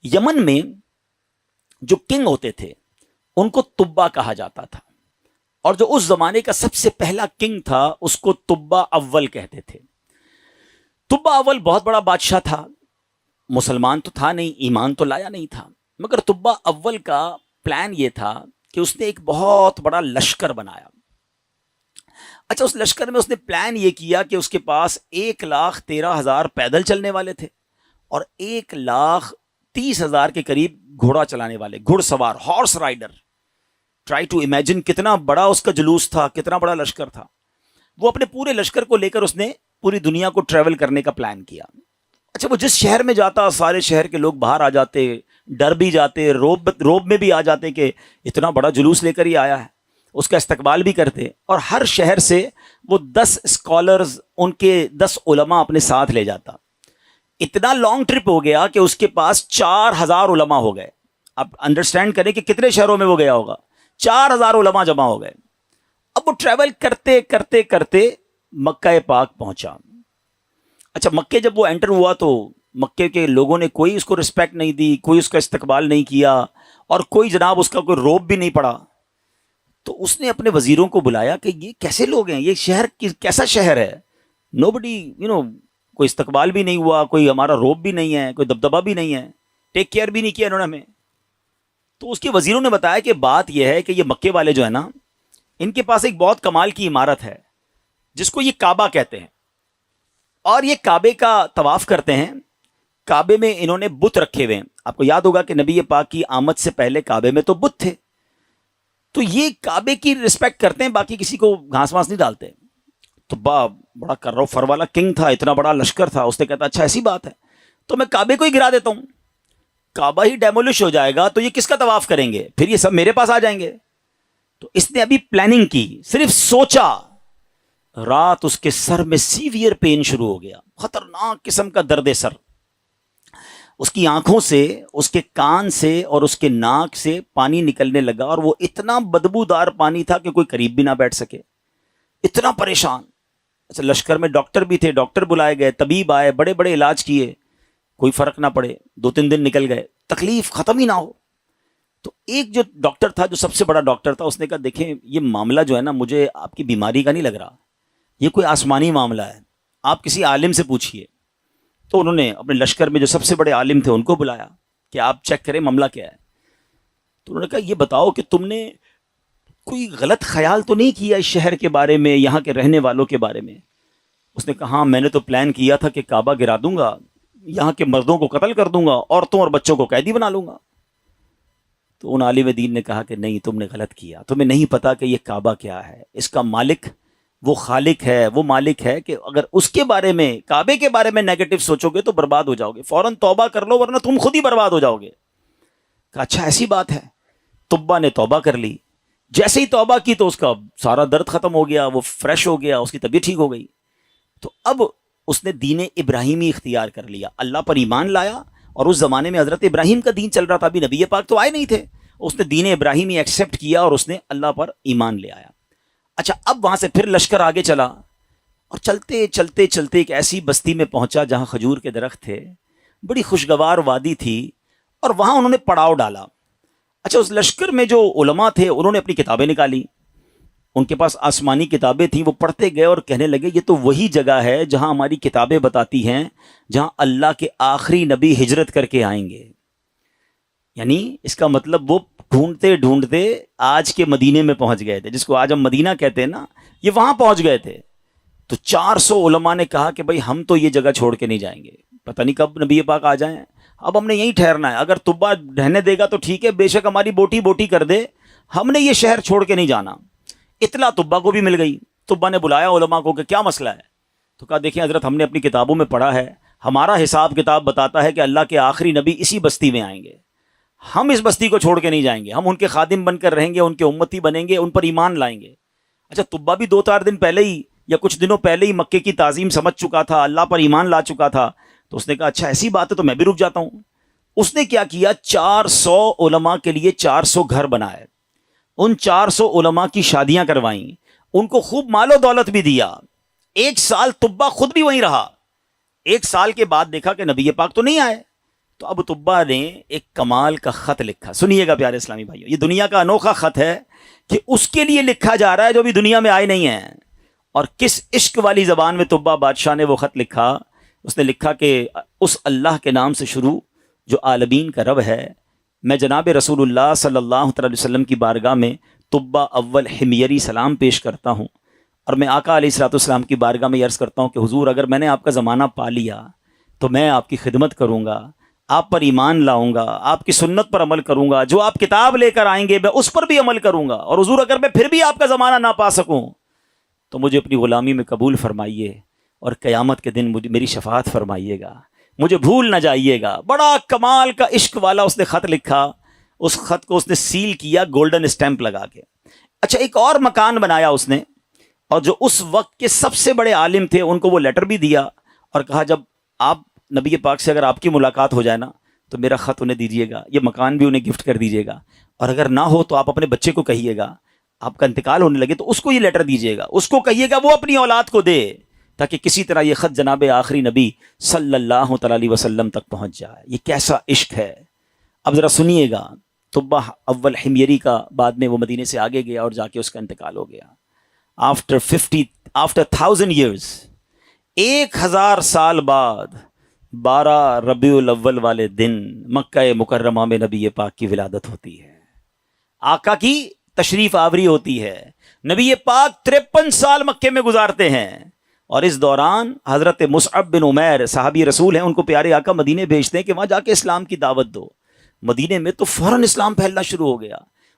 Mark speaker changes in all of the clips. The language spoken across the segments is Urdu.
Speaker 1: یمن میں جو کنگ ہوتے تھے ان کو تبا کہا جاتا تھا، اور جو اس زمانے کا سب سے پہلا کنگ تھا اس کو تبا اول کہتے تھے۔ تبا اول بہت بڑا بادشاہ تھا، مسلمان تو تھا نہیں، ایمان تو لایا نہیں تھا، مگر تبا اول کا پلان یہ تھا کہ اس نے ایک بہت بڑا لشکر بنایا۔ اچھا، اس لشکر میں اس نے پلان یہ کیا کہ اس کے پاس 1,13,000 پیدل چلنے والے تھے اور 1,30,000 کے قریب گھوڑا چلانے والے، گھڑ سوار، horse rider. Try to imagine کتنا بڑا اس کا جلوس تھا، کتنا بڑا لشکر تھا۔ وہ اپنے پورے لشکر کو لے کر اس نے پوری دنیا کو ٹریول کرنے کا پلان کیا۔ اچھا، وہ جس شہر میں جاتا سارے شہر کے لوگ باہر آ جاتے، ڈر بھی جاتے، روب میں بھی آ جاتے کہ اتنا بڑا جلوس لے کر ہی آیا ہے، اس کا استقبال بھی کرتے، اور ہر شہر سے وہ 10 اسکالرز، ان کے 10 علماء اپنے ساتھ لے جاتا۔ اتنا لانگ ٹرپ ہو گیا کہ اس کے پاس 4,000 علماء ہو گئے۔ اب انڈرسٹینڈ کریں کہ کتنے شہروں میں وہ گیا ہوگا، 4,000 علماء جمع ہو گئے۔ اب وہ ٹریول کرتے کرتے کرتے مکہ پاک پہنچا۔ اچھا، مکے جب وہ انٹر ہوا تو مکے کے لوگوں نے کوئی اس کو رسپیکٹ نہیں دی، کوئی اس کا استقبال نہیں کیا، اور کوئی جناب اس کا کوئی روب بھی نہیں پڑا۔ تو اس نے اپنے وزیروں کو بلایا کہ یہ کیسے لوگ ہیں، یہ شہر کیسا شہر ہے، نو بڈی کوئی استقبال بھی نہیں ہوا، کوئی ہمارا روب بھی نہیں ہے، کوئی دبدبا بھی نہیں ہے، ٹیک کیئر بھی نہیں کیا انہوں نے ہمیں۔ تو اس کے وزیروں نے بتایا کہ بات یہ ہے کہ یہ مکے والے جو ہے نا، ان کے پاس ایک بہت کمال کی عمارت ہے جس کو یہ کعبہ کہتے ہیں، اور یہ کعبے کا طواف کرتے ہیں۔ کعبے میں انہوں نے بت رکھے ہوئے ہیں۔ آپ کو یاد ہوگا کہ نبی پاک کی آمد سے پہلے کعبے میں تو بت تھے، تو یہ کعبے کی رسپیکٹ کرتے ہیں، باقی کسی کو گھاس واس نہیں ڈالتے۔ تو بڑا کرو فر والا کنگ تھا، اتنا بڑا لشکر تھا، اس نے کہتا اچھا ایسی بات ہے تو میں کعبے کو ہی گرا دیتا ہوں، کعبہ ہی ڈیمولش ہو جائے گا تو یہ کس کا طواف کریں گے، پھر یہ سب میرے پاس آ جائیں گے۔ تو اس نے ابھی پلاننگ کی، صرف سوچا، رات اس کے سر میں سیویئر پین شروع ہو گیا، خطرناک قسم کا درد سر۔ اس کی آنکھوں سے، اس کے کان سے اور اس کے ناک سے پانی نکلنے لگا، اور وہ اتنا بدبودار پانی تھا کہ کوئی قریب بھی نہ بیٹھ سکے، اتنا پریشان۔ اچھا، لشکر میں ڈاکٹر بھی تھے، ڈاکٹر بلائے گئے، طبیب آئے، بڑے بڑے علاج کیے، کوئی فرق نہ پڑے، 2-3 دن نکل گئے، تکلیف ختم ہی نہ ہو۔ تو ایک جو ڈاکٹر تھا، جو سب سے بڑا ڈاکٹر تھا، اس نے کہا دیکھیں یہ معاملہ جو ہے نا، مجھے آپ کی بیماری کا نہیں لگ رہا، یہ کوئی آسمانی معاملہ ہے، آپ کسی عالم سے پوچھیے۔ تو انہوں نے اپنے لشکر میں جو سب سے بڑے عالم تھے ان کو بلایا کہ آپ چیک کریں معاملہ کیا ہے۔ تو انہوں نے کہا یہ بتاؤ کہ تم نے کوئی غلط خیال تو نہیں کیا اس شہر کے بارے میں، یہاں کے رہنے والوں کے بارے میں؟ اس نے کہا ہاں، میں نے تو پلان کیا تھا کہ کعبہ گرا دوں گا، یہاں کے مردوں کو قتل کر دوں گا، عورتوں اور بچوں کو قیدی بنا لوں گا۔ تو ان عالم دین نے کہا کہ نہیں، تم نے غلط کیا، تمہیں نہیں پتا کہ یہ کعبہ کیا ہے، اس کا مالک وہ خالق ہے، وہ مالک ہے کہ اگر اس کے بارے میں، کعبے کے بارے میں نیگیٹو سوچو گے تو برباد ہو جاؤ گے، فوراً توبہ کر لو ورنہ تم خود ہی برباد ہو جاؤ گے۔ کہا اچھا ایسی بات ہے۔ تبا نے توبہ کر لی، جیسے ہی توبہ کی تو اس کا سارا درد ختم ہو گیا، وہ فریش ہو گیا، اس کی طبیعت ٹھیک ہو گئی۔ تو اب اس نے دین ابراہیمی اختیار کر لیا، اللہ پر ایمان لایا، اور اس زمانے میں حضرت ابراہیم کا دین چل رہا تھا، ابھی نبی پاک تو آئے نہیں تھے، اس نے دین ابراہیمی ایکسیپٹ کیا اور اس نے اللہ پر ایمان لے آیا۔ اچھا، اب وہاں سے پھر لشکر آگے چلا، اور چلتے چلتے چلتے ایک ایسی بستی میں پہنچا جہاں کھجور کے درخت تھے، بڑی خوشگوار وادی تھی، اور وہاں انہوں نے پڑاؤ ڈالا۔ اچھا، اس لشکر میں جو علماء تھے انہوں نے اپنی کتابیں نکالی، ان کے پاس آسمانی کتابیں تھیں، وہ پڑھتے گئے اور کہنے لگے یہ تو وہی جگہ ہے جہاں ہماری کتابیں بتاتی ہیں جہاں اللہ کے آخری نبی ہجرت کر کے آئیں گے۔ یعنی اس کا مطلب وہ ڈھونڈتے ڈھونڈتے آج کے مدینے میں پہنچ گئے تھے، جس کو آج ہم مدینہ کہتے ہیں نا، یہ وہاں پہنچ گئے تھے۔ تو 400 علماء نے کہا کہ بھائی ہم تو یہ جگہ چھوڑ کے نہیں جائیں گے، پتہ نہیں کب نبی پاک آ جائیں، اب ہم نے یہیں ٹھہرنا ہے، اگر تبا رہنے دے گا تو ٹھیک ہے، بے شک ہماری بوٹی بوٹی کر دے، ہم نے یہ شہر چھوڑ کے نہیں جانا۔ اطلاع تبا کو بھی مل گئی، تبا نے بلایا علماء کو کہ کیا مسئلہ ہے؟ تو کہا دیکھیں حضرت، ہم نے اپنی کتابوں میں پڑھا ہے، ہمارا حساب کتاب بتاتا ہے کہ اللہ کے آخری نبی اسی بستی میں آئیں گے، ہم اس بستی کو چھوڑ کے نہیں جائیں گے، ہم ان کے خادم بن کر رہیں گے، ان کے امتی بنیں گے، ان پر ایمان لائیں گے۔ اچھا، تبا بھی 2-4 دن پہلے ہی یا کچھ دنوں پہلے ہی مکے کی تعظیم سمجھ چکا تھا، اللہ پر ایمان لا چکا تھا، تو اس نے کہا اچھا ایسی بات ہے تو میں بھی رک جاتا ہوں۔ اس نے کیا کیا، 400 علماء کے لیے 400 گھر بنائے، ان 400 علماء کی شادیاں کروائیں، ان کو خوب مال و دولت بھی دیا۔ 1 سال تبا خود بھی وہیں رہا، 1 سال کے بعد دیکھا کہ نبی پاک تو نہیں آئے، تو ابو طبا نے ایک کمال کا خط لکھا. سنیے گا پیارے اسلامی بھائیوں, یہ دنیا کا انوکھا خط ہے کہ اس کے لیے لکھا جا رہا ہے جو ابھی دنیا میں آئے نہیں ہیں. اور کس عشق والی زبان میں طبا بادشاہ نے وہ خط لکھا. اس نے لکھا کہ اس اللہ کے نام سے شروع جو عالمین کا رب ہے. میں جناب رسول اللہ صلی اللہ تعالی وسلم کی بارگاہ میں طبا اول حمیری سلام پیش کرتا ہوں, اور میں آقا علیہ الصلوۃ والسلام کی بارگاہ میں عرض کرتا ہوں کہ حضور اگر میں نے آپ کا زمانہ پا لیا تو میں آپ کی خدمت کروں گا, آپ پر ایمان لاؤں گا, آپ کی سنت پر عمل کروں گا, جو آپ کتاب لے کر آئیں گے میں اس پر بھی عمل کروں گا. اور حضور اگر میں پھر بھی آپ کا زمانہ نہ پا سکوں تو مجھے اپنی غلامی میں قبول فرمائیے, اور قیامت کے دن میری شفاعت فرمائیے گا, مجھے بھول نہ جائیے گا. بڑا کمال کا عشق والا اس نے خط لکھا. اس خط کو اس نے سیل کیا گولڈن اسٹیمپ لگا کے. اچھا, ایک اور مکان بنایا اس نے, اور جو اس وقت کے سب سے بڑے عالم تھے ان کو وہ لیٹر بھی دیا, اور کہا جب آپ نبی پاک سے اگر آپ کی ملاقات ہو جائے نا تو میرا خط انہیں دیجیے گا, یہ مکان بھی انہیں گفٹ کر دیجیے گا, اور اگر نہ ہو تو آپ اپنے بچے کو کہیے گا, آپ کا انتقال ہونے لگے تو اس کو یہ لیٹر دیجیے گا, اس کو کہیے گا وہ اپنی اولاد کو دے, تاکہ کسی طرح یہ خط جناب آخری نبی صلی اللہ تعالی علیہ وسلم تک پہنچ جائے. یہ کیسا عشق ہے. اب ذرا سنیے گا. طبا اول حمیری کا بعد میں وہ مدینے سے آگے گیا اور جا کے اس کا انتقال ہو گیا. آفٹر 1000 years, 1000 سال بعد 12 ربیع الاول والے دن مکہ مکرمہ میں نبی پاک کی ولادت ہوتی ہے, آقا کی تشریف آوری ہوتی ہے. نبی پاک 53 سال مکے میں گزارتے ہیں, اور اس دوران حضرت مصعب بن عمیر صحابی رسول ہیں, ان کو پیارے آقا مدینے بھیجتے ہیں کہ وہاں جا کے اسلام کی دعوت دو. مدینے میں تو فوراً اسلام پھیلنا شروع ہو گیا.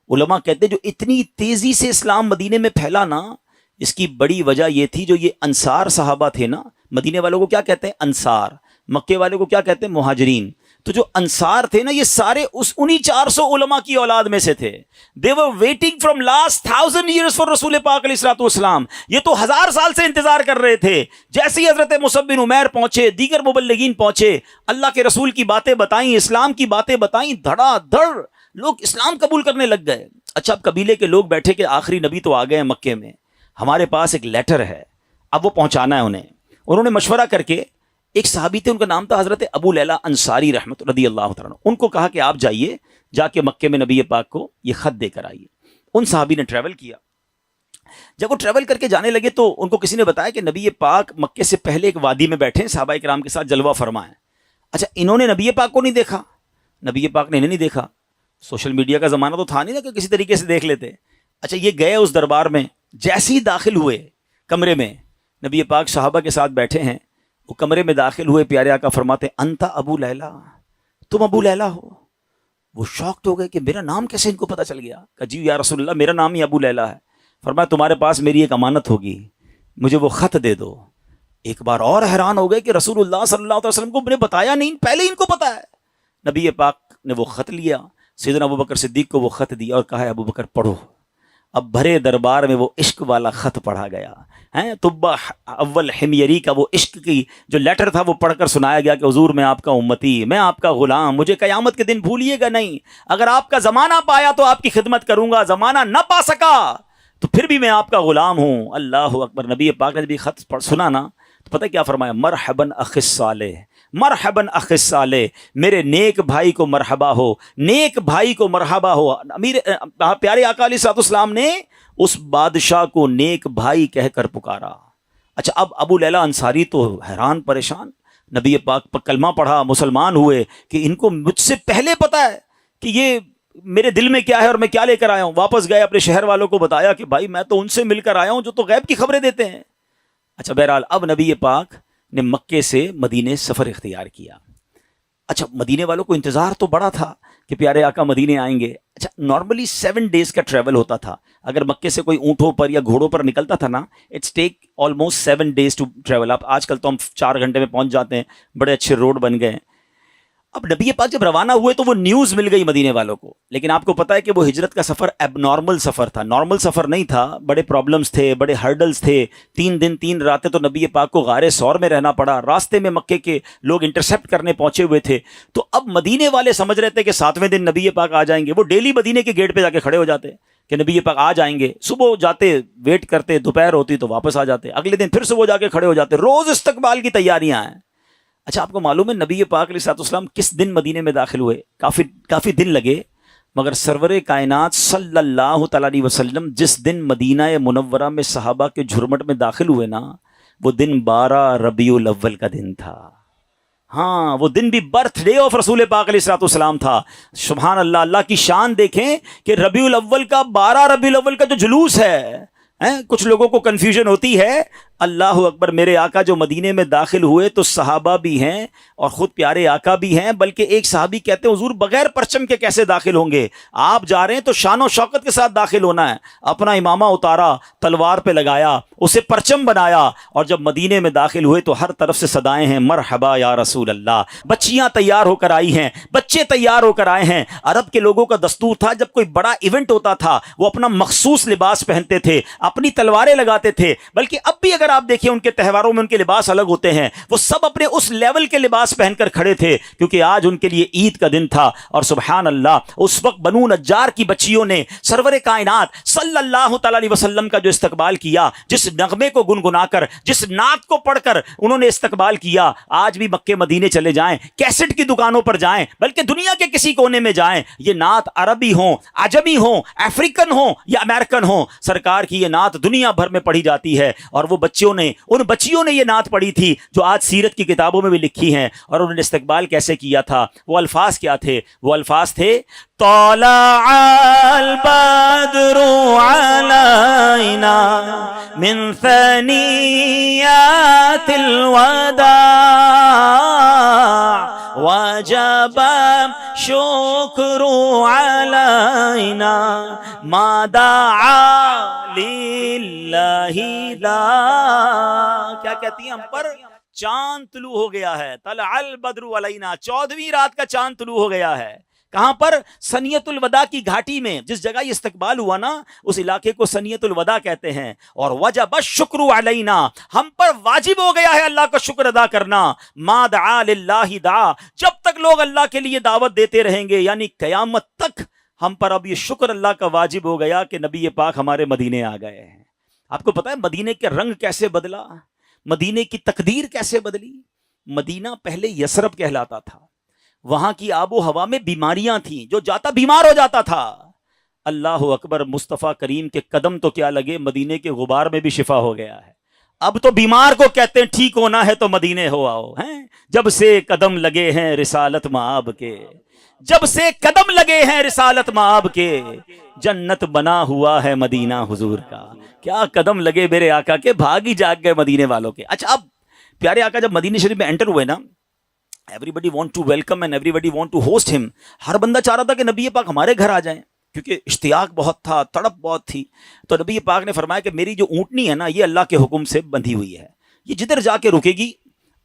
Speaker 1: علماء کہتے ہیں جو اتنی تیزی سے اسلام مدینے میں پھیلا نا, اس کی بڑی وجہ یہ تھی جو یہ انصار صحابہ تھے نا. مدینے والوں کو کیا کہتے ہیں؟ انصار. مکے والوں کو کیا کہتے ہیں؟ مہاجرین. تو جو انصار تھے نا یہ سارے انہی 400 علماء کی اولاد میں سے تھے. they were waiting from last 1000 years for رسول پاک علیہ الصلوۃ والسلام. یہ تو 1000 سال سے انتظار کر رہے تھے. جیسے ہی حضرت مصعب بن عمیر پہنچے, دیگر مبلغین پہنچے, اللہ کے رسول کی باتیں بتائیں, اسلام کی باتیں بتائیں, دھڑا دھڑ لوگ اسلام قبول کرنے لگ گئے. اچھا, اب قبیلے کے لوگ بیٹھے کہ آخری نبی تو آ گئے ہیں مکے میں, ہمارے پاس ایک لیٹر ہے, اب وہ پہنچانا ہے انہیں. انہوں نے مشورہ کر کے, ایک صحابی تھے ان کا نام تھا حضرت ابو لیلہ انصاری رحمت رضی اللہ تعالیٰ عنہ, ان کو کہا کہ آپ جائیے, جا کے مکے میں نبی پاک کو یہ خط دے کر آئیے. ان صحابی نے ٹریول کیا. جب وہ ٹریول کر کے جانے لگے تو ان کو کسی نے بتایا کہ نبی پاک مکے سے پہلے ایک وادی میں بیٹھے ہیں, صحابہ کرام کے ساتھ جلوہ فرما ہے. اچھا, انہوں نے نبی پاک کو نہیں دیکھا, نبی پاک نے انہیں نہیں دیکھا. سوشل میڈیا کا زمانہ تو تھا نہیں نا کہ کسی طریقے سے دیکھ لیتے. اچھا, یہ گئے اس دربار میں, جیسے ہی داخل ہوئے کمرے میں, نبی پاک صحابہ کے ساتھ بیٹھے ہیں, وہ کمرے میں داخل ہوئے, پیارے آقا فرماتے انت ابو لیلہ, تم ابو لیلہ ہو. وہ شاکڈ ہو گئے کہ میرا نام کیسے ان کو پتہ چل گیا. کہ جی یا رسول اللہ, میرا نام ہی ابو لیلہ ہے. فرمایا تمہارے پاس میری ایک امانت ہوگی, مجھے وہ خط دے دو. ایک بار اور حیران ہو گئے کہ رسول اللہ صلی اللہ علیہ وسلم کو نے بتایا نہیں, پہلے ان کو پتا ہے. نبی پاک نے وہ خط لیا, سیدنا ابو بکر صدیق کو وہ خط دیا اور کہا ابو بکر پڑھو. اب بھرے دربار میں وہ عشق والا خط پڑھا گیا. طبا اول حمیری کا وہ عشق کی جو لیٹر تھا وہ پڑھ کر سنایا گیا کہ حضور میں آپ کا امتی, میں آپ کا غلام, مجھے قیامت کے دن بھولیے گا نہیں. اگر آپ کا زمانہ پایا تو آپ کی خدمت کروں گا, زمانہ نہ پا سکا تو پھر بھی میں آپ کا غلام ہوں. اللہ اکبر. نبی پاک نے بھی خط سنا نا تو پتہ کیا فرمایا؟ مرحباً اخ الصالح, مرحباً اخ الصالح, میرے نیک بھائی کو مرحبا ہو, نیک بھائی کو مرحبا ہو. امیر پیارے آقا علیہ الصلوۃ والسلام نے اس بادشاہ کو نیک بھائی کہہ کر پکارا. اچھا, اب ابو لیلہ انصاری تو حیران پریشان, نبی پاک پر کلمہ پڑھا, مسلمان ہوئے کہ ان کو مجھ سے پہلے پتا ہے کہ یہ میرے دل میں کیا ہے اور میں کیا لے کر آیا ہوں. واپس گئے, اپنے شہر والوں کو بتایا کہ بھائی میں تو ان سے مل کر آیا ہوں جو تو غیب کی خبریں دیتے ہیں. اچھا, بہرحال اب نبی پاک نے مکے سے مدینے سفر اختیار کیا. اچھا, مدینے والوں کو انتظار تو بڑا تھا کہ پیارے آقا مدینے آئیں گے. اچھا, نارملی 7 days کا ٹریول ہوتا تھا. اگر مکے سے کوئی اونٹوں پر یا گھوڑوں پر نکلتا تھا نا, it's take almost 7 days to travel. آج کل تو ہم 4 گھنٹے میں پہنچ جاتے ہیں, بڑے اچھے روڈ بن گئے ہیں. اب نبی پاک جب روانہ ہوئے تو وہ نیوز مل گئی مدینے والوں کو, لیکن آپ کو پتا ہے کہ وہ ہجرت کا سفر اب نارمل سفر تھا, نارمل سفر نہیں تھا. بڑے پرابلمز تھے, بڑے ہرڈلز تھے. 3 دن 3 راتیں تو نبی پاک کو غار ثور میں رہنا پڑا. راستے میں مکے کے لوگ انٹرسیپٹ کرنے پہنچے ہوئے تھے. تو اب مدینے والے سمجھ رہے تھے کہ 7ویں دن نبی پاک آ جائیں گے. وہ ڈیلی مدینے کے گیٹ پہ جا کے کھڑے ہو جاتے کہ نبی پاک آ جائیں گے. صبح جاتے, ویٹ کرتے, دوپہر ہوتی تو واپس آ جاتے. اگلے دن پھر صبح جا کے کھڑے ہو جاتے. روز استقبال کی تیاریاں ہیں. اچھا آپ کو معلوم ہے نبی پاک علیہ الصلوۃ والسلام کس دن مدینے میں داخل ہوئے؟ کافی دن لگے، مگر سرور کائنات صلی اللہ تعالیٰ علیہ وسلم جس دن مدینہ منورہ میں صحابہ کے جھرمٹ میں داخل ہوئے نا، وہ دن 12 ربیع الاول کا دن تھا۔ ہاں وہ دن بھی برتھ ڈے آف رسول پاک علیہ الصلوۃ والسلام تھا۔ سبحان اللہ، اللہ کی شان دیکھیں کہ ربیع الاول کا 12 ربیع الاول کا جو جلوس ہے، کچھ لوگوں کو کنفیوژن ہوتی ہے۔ اللہ اکبر، میرے آقا جو مدینے میں داخل ہوئے تو صحابہ بھی ہیں اور خود پیارے آقا بھی ہیں، بلکہ ایک صحابی کہتے ہیں حضور بغیر پرچم کے کیسے داخل ہوں گے؟ آپ جا رہے ہیں تو شان و شوکت کے ساتھ داخل ہونا ہے۔ اپنا امامہ اتارا، تلوار پہ لگایا، اسے پرچم بنایا، اور جب مدینے میں داخل ہوئے تو ہر طرف سے صدائیں ہیں مرحبا یا رسول اللہ۔ بچیاں تیار ہو کر آئی ہیں، بچے تیار ہو کر آئے ہیں۔ عرب کے لوگوں کا دستور تھا جب کوئی بڑا ایونٹ ہوتا تھا وہ اپنا مخصوص لباس پہنتے تھے، اپنی تلواریں لگاتے تھے، بلکہ اب بھی اگر آپ دیکھیں ان کے تہواروں میں ان کے لباس الگ ہوتے ہیں، وہ سب اپنے اس لیول کے لباس پہن کر کھڑے تھے، کیونکہ آج ان کے لیے عید کا دن تھا۔ اور سبحان اللہ، اس وقت بنو نجار کی بچیوں نے سرور کائنات صلی اللہ تعالی علیہ وسلم کا جو استقبال کیا، جس نغمے کو گنگنا کر، جس نعت کو پڑھ کر انہوں نے استقبال کیا، آج بھی مکے مدینے چلے جائیں، کیسٹ کی دکانوں پر جائیں، بلکہ دنیا کے کسی کونے میں جائیں، یہ نعت عربی ہوں، عجمی ہوں، افریقن ہوں یا امریکن ہوں، سرکار کی یہ نعت دنیا بھر میں پڑھی جاتی ہے۔ اور وہ ان بچیوں نے یہ نعت پڑھی تھی جو آج سیرت کی کتابوں میں بھی لکھی ہیں۔ اور انہوں نے استقبال کیسے کیا تھا؟ وہ الفاظ کیا تھے؟ وہ الفاظ تھے طلع البدر علینا من ثنیات الوداع وجب شکر علینا ما دعا للہ لا۔ کیا کہتی ہیں ہم پر؟ چاند طلوع ہو گیا ہے، طلع البدر علینا، 14ویں رات کا چاند طلوع ہو گیا ہے۔ کہاں پر؟ سنیت الوداع کی گھاٹی میں، جس جگہ یہ استقبال ہوا نا اس علاقے کو سنیت الوداع کہتے ہیں۔ اور وجب الشکر علینا، ہم پر واجب ہو گیا ہے اللہ کا شکر ادا کرنا۔ ما دعا للہ دعا، جب تک لوگ اللہ کے لیے دعوت دیتے رہیں گے، یعنی قیامت تک ہم پر اب یہ شکر اللہ کا واجب ہو گیا کہ نبی پاک ہمارے مدینے آ گئے ہیں۔ آپ کو پتا ہے مدینے کے رنگ کیسے بدلا، مدینے کی تقدیر کیسے بدلی؟ مدینہ پہلے یثرب کہلاتا تھا، وہاں کی آب و ہوا میں بیماریاں تھیں، جو جاتا بیمار ہو جاتا تھا۔ اللہ اکبر، مصطفیٰ کریم کے قدم تو کیا لگے، مدینے کے غبار میں بھی شفا ہو گیا ہے۔ اب تو بیمار کو کہتے ہیں ٹھیک ہونا ہے تو مدینے ہو آؤ، ہیں جب سے قدم لگے ہیں رسالت مآب کے، جب سے قدم لگے ہیں رسالت مآب کے، جنت بنا ہوا ہے مدینہ حضور کا۔ کیا قدم لگے میرے آقا کے، بھاگ ہی جاگ گئے مدینے والوں کے۔ اچھا اب پیارے آقا جب مدینہ شریف میں انٹر ہوئے نا، everybody want to welcome and everybody want to host him، ہر بندہ چاہ رہا تھا کہ نبی پاک ہمارے گھر آ جائیں، کیونکہ اشتیاق بہت تھا، تڑپ بہت تھی۔ تو نبی پاک نے فرمایا کہ میری جو اونٹنی ہے نا یہ اللہ کے حکم سے بندھی ہوئی ہے، یہ جدھر جا کے رکے گی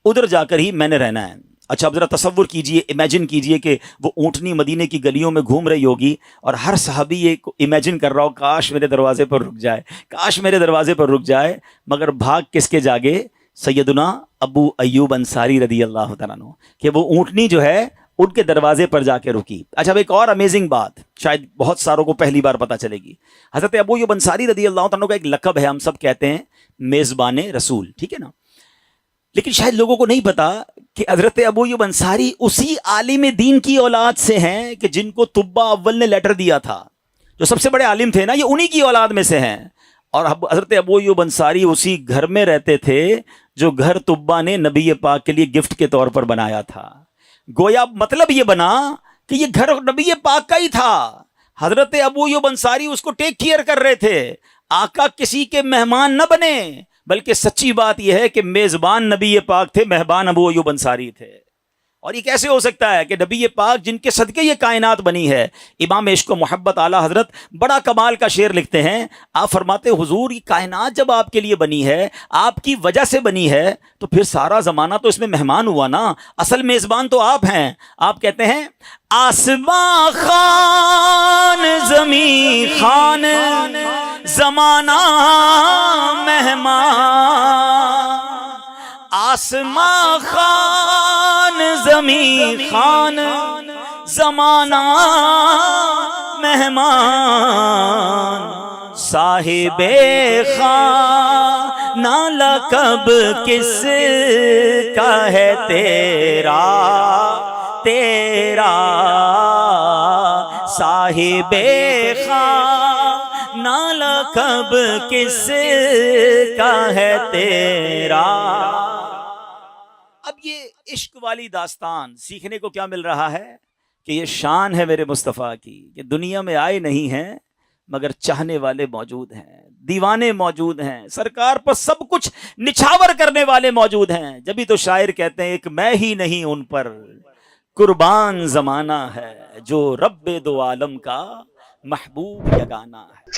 Speaker 1: ادھر جا کر ہی میں نے رہنا ہے۔ اچھا اب ذرا تصور کیجئے، امیجن کیجئے کہ وہ اونٹنی مدینے کی گلیوں میں گھوم رہی ہوگی اور ہر صحابی یہ امیجن کر رہا ہو کاش میرے دروازے پر رک جائے، کاش میرے دروازے پر رک جائے، مگر بھاگ کس کے جاگے؟ سیدنا ابو ایوب انصاری رضی اللہ تعالیٰ عنہ، کہ وہ اونٹنی جو ہے ان کے دروازے پر جا کے رکی۔ اچھا اب ایک اور امیزنگ بات شاید بہت ساروں کو پہلی بار پتہ چلے گی، حضرت ابو ایوب انصاری رضی اللہ تعالیٰ عنہ کا ایک لقب ہے، ہم سب کہتے ہیں میزبان رسول، ٹھیک ہے نا، لیکن شاید لوگوں کو نہیں پتا کہ حضرت ابو ایوب انصاری اسی عالم دین کی اولاد سے ہیں کہ جن کو طبہ اول نے لیٹر دیا تھا، جو سب سے بڑے عالم تھے نا، یہ انہی کی اولاد میں سے ہیں۔ اور حضرت ابو ایوب انصاری اسی گھر میں رہتے تھے جو گھر طبہ نے نبی پاک کے لیے گفٹ کے طور پر بنایا تھا۔ گویا مطلب یہ بنا کہ یہ گھر نبی پاک کا ہی تھا، حضرت ابو ایوب انصاری اس کو ٹیک کیئر کر رہے تھے۔ آقا کسی کے مہمان نہ بنے، بلکہ سچی بات یہ ہے کہ میزبان نبی پاک تھے، مہمان ابو ایوب انصاری تھے۔ اور یہ کیسے ہو سکتا ہے کہ نبی پاک جن کے صدقے یہ کائنات بنی ہے؟ امام عشق و محبت اعلیٰ حضرت بڑا کمال کا شعر لکھتے ہیں، آپ فرماتے حضور یہ کائنات جب آپ کے لیے بنی ہے، آپ کی وجہ سے بنی ہے، تو پھر سارا زمانہ تو اس میں مہمان ہوا نا، اصل میزبان تو آپ ہیں۔ آپ کہتے ہیں آسمان خان زمین خان زمانہ مہمان، آسمان خان زمین خان زمانہ مہمان، صاحب خان نالا کب کس کا ہے تیرا تیرا صاحب خواہ، نالا کب کس کا ہے تیرا۔ اب یہ عشق والی داستان سیکھنے کو کیا مل رہا ہے کہ یہ شان ہے میرے مصطفیٰ کی کہ دنیا میں آئے نہیں ہیں مگر چاہنے والے موجود ہیں، دیوانے موجود ہیں، سرکار پر سب کچھ نچھاور کرنے والے موجود ہیں۔ جبھی تو شاعر کہتے ہیں ایک میں ہی نہیں ان پر قربان زمانہ ہے، جو رب دو عالم کا محبوب یگانہ ہے۔